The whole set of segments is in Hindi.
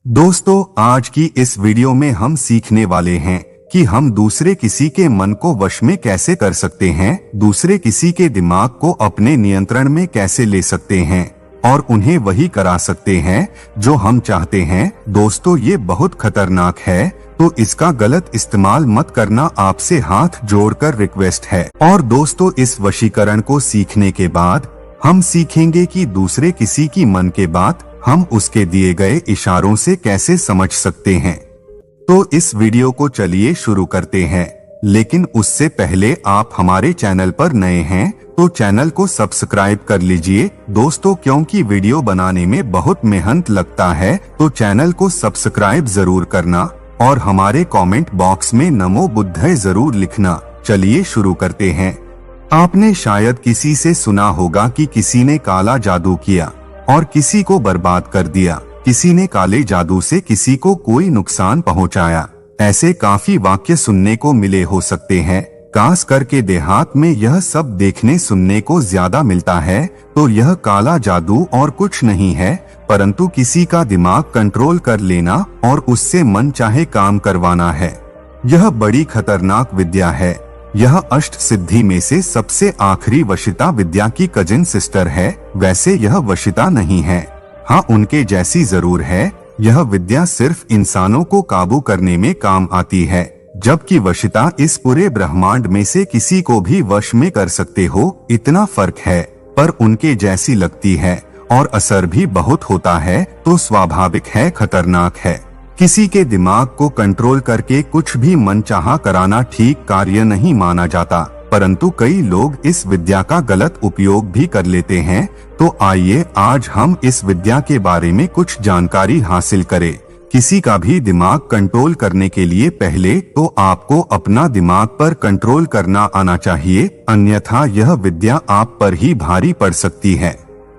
दोस्तों, आज की इस वीडियो में हम सीखने वाले हैं कि हम दूसरे किसी के मन को वश में कैसे कर सकते हैं, दूसरे किसी के दिमाग को अपने नियंत्रण में कैसे ले सकते हैं और उन्हें वही करा सकते हैं जो हम चाहते हैं। दोस्तों, ये बहुत खतरनाक है, तो इसका गलत इस्तेमाल मत करना, आपसे हाथ जोड़कर रिक्वेस्ट है। और दोस्तों, इस वशीकरण को सीखने के बाद हम सीखेंगे कि दूसरे किसी की मन के बात हम उसके दिए गए इशारों से कैसे समझ सकते हैं। तो इस वीडियो को चलिए शुरू करते हैं, लेकिन उससे पहले आप हमारे चैनल पर नए हैं तो चैनल को सब्सक्राइब कर लीजिए दोस्तों, क्योंकि वीडियो बनाने में बहुत मेहनत लगता है। तो चैनल को सब्सक्राइब जरूर करना और हमारे कमेंट बॉक्स में नमो बुद्धाय जरूर लिखना। चलिए शुरू करते हैं। आपने शायद किसी से सुना होगा कि किसी ने काला जादू किया और किसी को बर्बाद कर दिया, किसी ने काले जादू से किसी को कोई नुकसान पहुंचाया। ऐसे काफी वाक्य सुनने को मिले हो सकते हैं। खास करके देहात में यह सब देखने सुनने को ज्यादा मिलता है। तो यह काला जादू और कुछ नहीं है, परंतु किसी का दिमाग कंट्रोल कर लेना और उससे मन चाहे काम करवाना है। यह बड़ी खतरनाक विद्या है। यह अष्ट सिद्धि में से सबसे आखिरी वशिता विद्या की कजिन सिस्टर है। वैसे यह वशिता नहीं है, हाँ उनके जैसी जरूर है। यह विद्या सिर्फ इंसानों को काबू करने में काम आती है, जबकि वशिता इस पूरे ब्रह्मांड में से किसी को भी वश में कर सकते हो। इतना फर्क है, पर उनके जैसी लगती है और असर भी बहुत होता है, तो स्वाभाविक है खतरनाक है। किसी के दिमाग को कंट्रोल करके कुछ भी मनचाहा कराना ठीक कार्य नहीं माना जाता, परंतु कई लोग इस विद्या का गलत उपयोग भी कर लेते हैं। तो आइए आज हम इस विद्या के बारे में कुछ जानकारी हासिल करें। किसी का भी दिमाग कंट्रोल करने के लिए पहले तो आपको अपना दिमाग पर कंट्रोल करना आना चाहिए, अन्यथा यह विद्या आप पर ही भारी पड़ सकती है।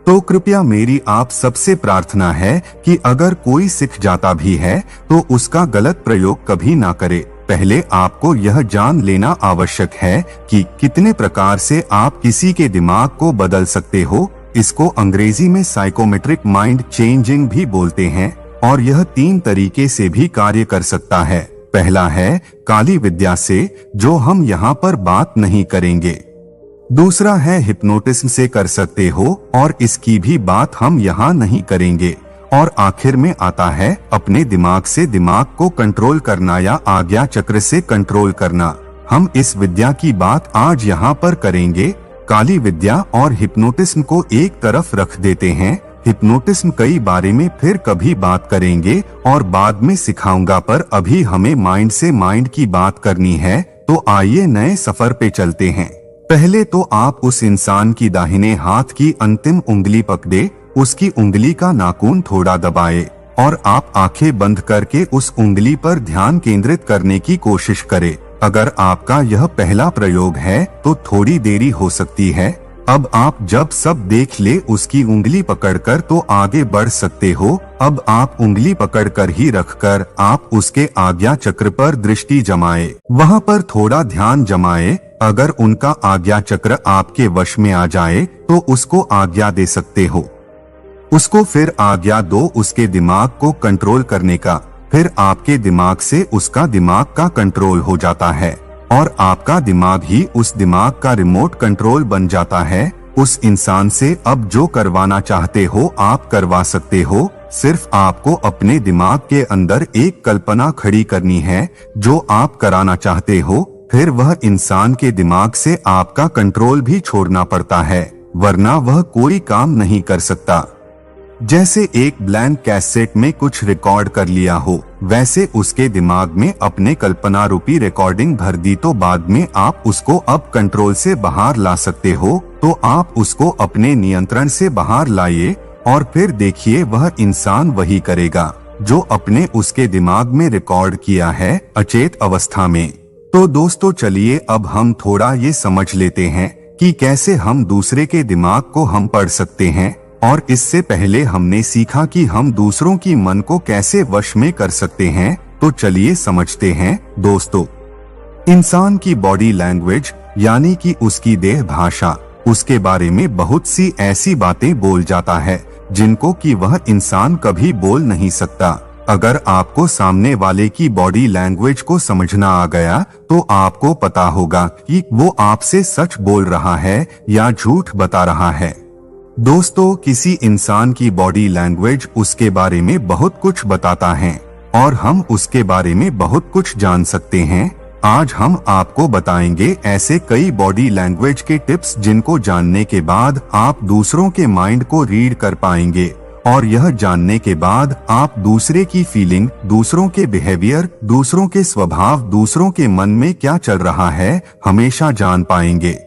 तो कृपया मेरी आप सबसे प्रार्थना है कि अगर कोई सीख जाता भी है तो उसका गलत प्रयोग कभी ना करे। पहले आपको यह जान लेना आवश्यक है कि कितने प्रकार से आप किसी के दिमाग को बदल सकते हो। इसको अंग्रेजी में साइकोमेट्रिक माइंड चेंजिंग भी बोलते हैं और यह 3 तरीके से भी कार्य कर सकता है। पहला है काली विद्या से, जो हम यहाँ पर बात नहीं करेंगे। दूसरा है हिप्नोटिज्म से कर सकते हो और इसकी भी बात हम यहाँ नहीं करेंगे। और आखिर में आता है अपने दिमाग से दिमाग को कंट्रोल करना या आज्ञा चक्र से कंट्रोल करना। हम इस विद्या की बात आज यहाँ पर करेंगे। काली विद्या और हिप्नोटिज्म को एक तरफ रख देते हैं। हिप्नोटिज्म कई बारे में फिर कभी बात करेंगे और बाद में सिखाऊंगा, पर अभी हमें माइंड से माइंड की बात करनी है। तो आइए नए सफर पे चलते हैं। पहले तो आप उस इंसान की दाहिने हाथ की अंतिम उंगली पकड़े, उसकी उंगली का नाखून थोड़ा दबाए और आप आंखें बंद करके उस उंगली पर ध्यान केंद्रित करने की कोशिश करें। अगर आपका यह पहला प्रयोग है तो थोड़ी देरी हो सकती है। अब आप जब सब देख ले उसकी उंगली पकड़कर तो आगे बढ़ सकते हो। अब आप उंगली पकड़कर ही रखकर आप उसके आज्ञा चक्र पर दृष्टि जमाए, वहां पर थोड़ा ध्यान जमाए। अगर उनका आज्ञा चक्र आपके वश में आ जाए तो उसको आज्ञा दे सकते हो। उसको फिर आज्ञा दो उसके दिमाग को कंट्रोल करने का। फिर आपके दिमाग से उसका दिमाग का कंट्रोल हो जाता है और आपका दिमाग ही उस दिमाग का रिमोट कंट्रोल बन जाता है। उस इंसान से अब जो करवाना चाहते हो आप करवा सकते हो। सिर्फ आपको अपने दिमाग के अंदर एक कल्पना खड़ी करनी है जो आप कराना चाहते हो। फिर वह इंसान के दिमाग से आपका कंट्रोल भी छोड़ना पड़ता है, वरना वह कोई काम नहीं कर सकता। जैसे एक ब्लैंक कैसेट में कुछ रिकॉर्ड कर लिया हो, वैसे उसके दिमाग में अपने कल्पना रूपी रिकॉर्डिंग भर दी, तो बाद में आप उसको अब कंट्रोल से बाहर ला सकते हो। तो आप उसको अपने नियंत्रण से बाहर लाइए और फिर देखिए वह इंसान वही करेगा जो अपने उसके दिमाग में रिकॉर्ड किया है अचेत अवस्था में। तो दोस्तों चलिए अब हम थोड़ा ये समझ लेते हैं कि कैसे हम दूसरे के दिमाग को हम पढ़ सकते हैं। और इससे पहले हमने सीखा कि हम दूसरों की मन को कैसे वश में कर सकते हैं। तो चलिए समझते हैं दोस्तों। इंसान की बॉडी लैंग्वेज यानी कि उसकी देह भाषा, उसके बारे में बहुत सी ऐसी बातें बोल जाता है जिनको कि वह इंसान कभी बोल नहीं सकता। अगर आपको सामने वाले की बॉडी लैंग्वेज को समझना आ गया तो आपको पता होगा कि वो आपसे सच बोल रहा है या झूठ बता रहा है। दोस्तों, किसी इंसान की बॉडी लैंग्वेज उसके बारे में बहुत कुछ बताता है और हम उसके बारे में बहुत कुछ जान सकते हैं। आज हम आपको बताएंगे ऐसे कई बॉडी लैंग्वेज के टिप्स जिनको जानने के बाद आप दूसरों के माइंड को रीड कर पाएंगे और यह जानने के बाद आप दूसरे की फीलिंग, दूसरों के बिहेवियर, दूसरों के स्वभाव, दूसरों के मन में क्या चल रहा है हमेशा जान पाएंगे।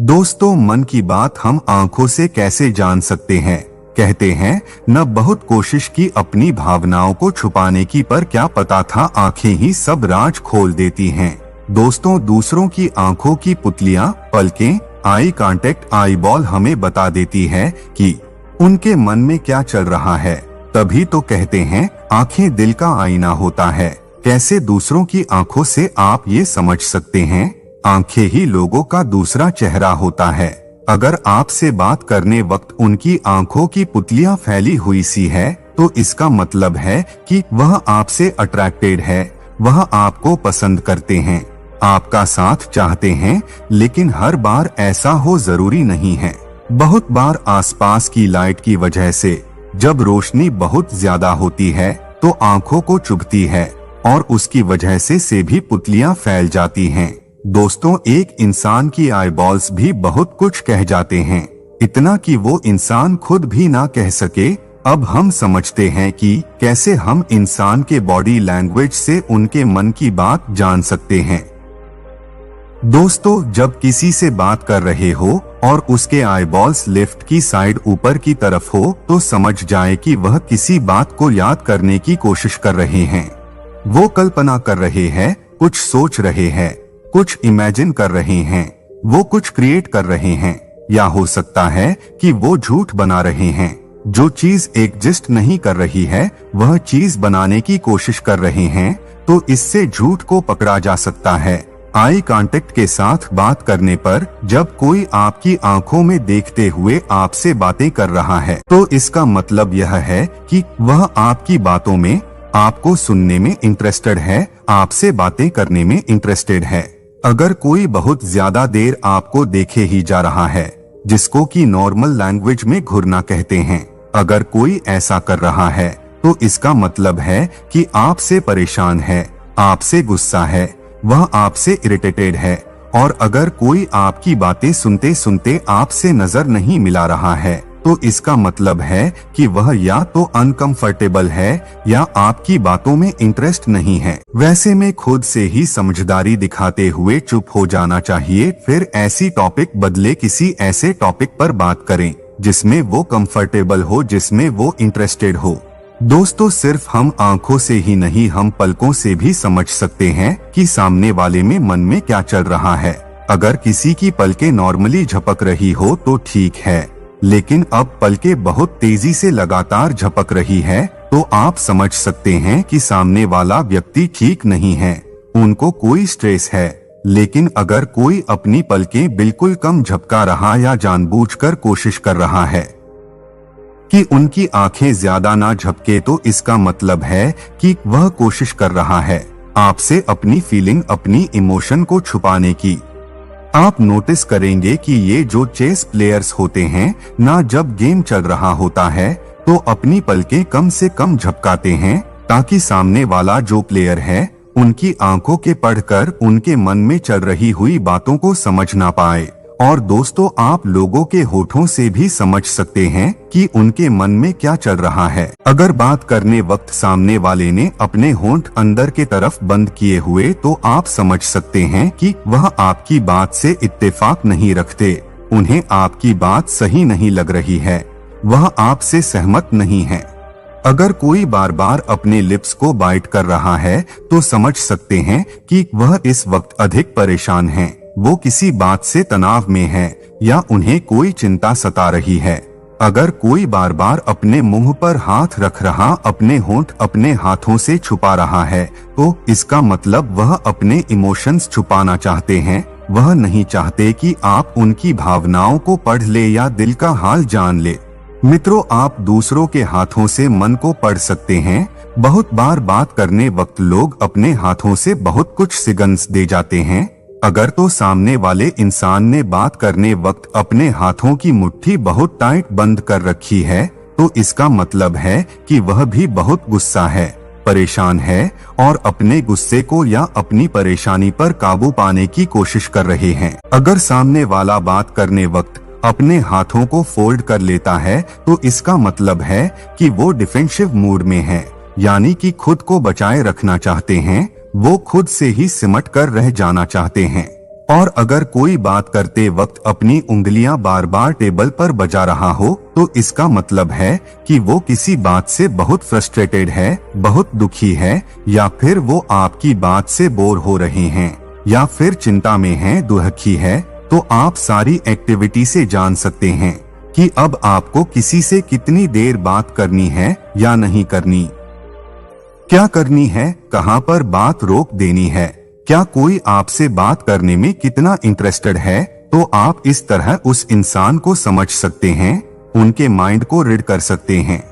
दोस्तों, मन की बात हम आंखों से कैसे जान सकते हैं? कहते हैं न बहुत कोशिश की अपनी भावनाओं को छुपाने की, पर क्या पता था आंखें ही सब राज खोल देती हैं। दोस्तों, दूसरों की आंखों की पुतलियां, पलकें, आई कांटेक्ट, आई बॉल हमें बता देती है कि उनके मन में क्या चल रहा है। तभी तो कहते हैं आंखें दिल का आईना होता है। कैसे दूसरों की आंखों से आप ये समझ सकते हैं? आंखें ही लोगों का दूसरा चेहरा होता है। अगर आपसे बात करने वक्त उनकी आंखों की पुतलियां फैली हुई सी है तो इसका मतलब है कि वह आपसे अट्रैक्टेड है, वह आपको पसंद करते हैं, आपका साथ चाहते हैं। लेकिन हर बार ऐसा हो जरूरी नहीं है। बहुत बार आसपास की लाइट की वजह से जब रोशनी बहुत ज्यादा होती है तो आंखों को चुभती है और उसकी वजह से भी पुतलियां फैल जाती हैं। दोस्तों, एक इंसान की आईबॉल्स भी बहुत कुछ कह जाते हैं, इतना कि वो इंसान खुद भी ना कह सके। अब हम समझते हैं कि कैसे हम इंसान के बॉडी लैंग्वेज से उनके मन की बात जान सकते हैं। दोस्तों, जब किसी से बात कर रहे हो और उसके आईबॉल्स लेफ्ट की साइड ऊपर की तरफ हो तो समझ जाए कि वह किसी बात को याद करने की कोशिश कर रहे हैं। वो कल्पना कर रहे हैं, कुछ सोच रहे हैं, कुछ इमेजिन कर रहे हैं, वो कुछ क्रिएट कर रहे हैं, या हो सकता है कि वो झूठ बना रहे हैं। जो चीज एग्जिस्ट नहीं कर रही है वह चीज बनाने की कोशिश कर रहे हैं, तो इससे झूठ को पकड़ा जा सकता है। आई कांटेक्ट के साथ बात करने पर जब कोई आपकी आंखों में देखते हुए आपसे बातें कर रहा है तो इसका मतलब यह है कि वह आपकी बातों में, आपको सुनने में इंटरेस्टेड है, आपसे बातें करने में इंटरेस्टेड है। अगर कोई बहुत ज्यादा देर आपको देखे ही जा रहा है, जिसको कि नॉर्मल लैंग्वेज में घूरना कहते हैं, अगर कोई ऐसा कर रहा है तो इसका मतलब है कि आपसे परेशान है, आपसे गुस्सा है, वह आपसे इरिटेटेड है। और अगर कोई आपकी बातें सुनते सुनते आपसे नजर नहीं मिला रहा है तो इसका मतलब है कि वह या तो अनकंफर्टेबल है या आपकी बातों में इंटरेस्ट नहीं है। वैसे में खुद से ही समझदारी दिखाते हुए चुप हो जाना चाहिए, फिर ऐसी टॉपिक बदले किसी ऐसे टॉपिक पर बात करें जिसमें वो कंफर्टेबल हो, जिसमें वो इंटरेस्टेड हो। दोस्तों, सिर्फ हम आंखों से ही नहीं, हम पलकों से भी समझ सकते हैं कि सामने वाले में मन में क्या चल रहा है। अगर किसी की पलकें नॉर्मली झपक रही हो तो ठीक है, लेकिन अब पलकें बहुत तेजी से लगातार झपक रही है तो आप समझ सकते हैं कि सामने वाला व्यक्ति ठीक नहीं है, उनको कोई स्ट्रेस है। लेकिन अगर कोई अपनी पलकें बिल्कुल कम झपका रहा या जानबूझकर कोशिश कर रहा है कि उनकी आंखें ज्यादा ना झपके तो इसका मतलब है कि वह कोशिश कर रहा है आपसे अपनी फीलिंग, अपनी इमोशन को छुपाने की। आप नोटिस करेंगे कि ये जो चेस प्लेयर्स होते हैं ना, जब गेम चल रहा होता है तो अपनी पलकें कम से कम झपकाते हैं ताकि सामने वाला जो प्लेयर है उनकी आंखों के पढ़कर उनके मन में चल रही हुई बातों को समझ ना पाए। और दोस्तों, आप लोगों के होठों से भी समझ सकते हैं कि उनके मन में क्या चल रहा है। अगर बात करने वक्त सामने वाले ने अपने होंठ अंदर के तरफ बंद किए हुए तो आप समझ सकते हैं कि वह आपकी बात से इत्तेफाक नहीं रखते, उन्हें आपकी बात सही नहीं लग रही है, वह आपसे सहमत नहीं है। अगर कोई बार बार अपने लिप्स को बाइट कर रहा है तो समझ सकते हैं कि वह इस वक्त अधिक परेशान है, वो किसी बात से तनाव में है या उन्हें कोई चिंता सता रही है। अगर कोई बार बार अपने मुंह पर हाथ रख रहा, अपने होंठ अपने हाथों से छुपा रहा है तो इसका मतलब वह अपने इमोशंस छुपाना चाहते हैं, वह नहीं चाहते कि आप उनकी भावनाओं को पढ़ ले या दिल का हाल जान ले। मित्रों, आप दूसरों के हाथों से मन को पढ़ सकते हैं, बहुत बार बात करने वक्त लोग अपने हाथों से बहुत कुछ सिग्नल्स दे जाते हैं। अगर तो सामने वाले इंसान ने बात करने वक्त अपने हाथों की मुट्ठी बहुत टाइट बंद कर रखी है, तो इसका मतलब है कि वह भी बहुत गुस्सा है, परेशान है और अपने गुस्से को या अपनी परेशानी पर काबू पाने की कोशिश कर रहे हैं। अगर सामने वाला बात करने वक्त अपने हाथों को फोल्ड कर लेता है, तो इसका मतलब है कि वो डिफेंसिव मूड में है, यानी कि खुद को बचाए रखना चाहते हैं, वो खुद से ही सिमट कर रह जाना चाहते हैं। और अगर कोई बात करते वक्त अपनी उंगलियां बार बार टेबल पर बजा रहा हो, तो इसका मतलब है कि वो किसी बात से बहुत फ्रस्ट्रेटेड है, बहुत दुखी है, या फिर वो आपकी बात से बोर हो रहे हैं, या फिर चिंता में है, दुखी है। तो आप सारी एक्टिविटी से जान सकते हैं कि अब आपको किसी से कितनी देर बात करनी है या नहीं करनी, क्या करनी है, कहां पर बात रोक देनी है, क्या कोई आपसे बात करने में कितना इंटरेस्टेड है। तो आप इस तरह उस इंसान को समझ सकते हैं, उनके माइंड को रीड कर सकते हैं।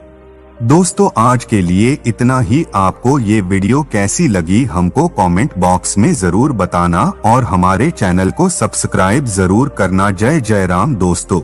दोस्तों, आज के लिए इतना ही। आपको ये वीडियो कैसी लगी हमको कमेंट बॉक्स में जरूर बताना और हमारे चैनल को सब्सक्राइब जरूर करना। जय जय राम दोस्तों।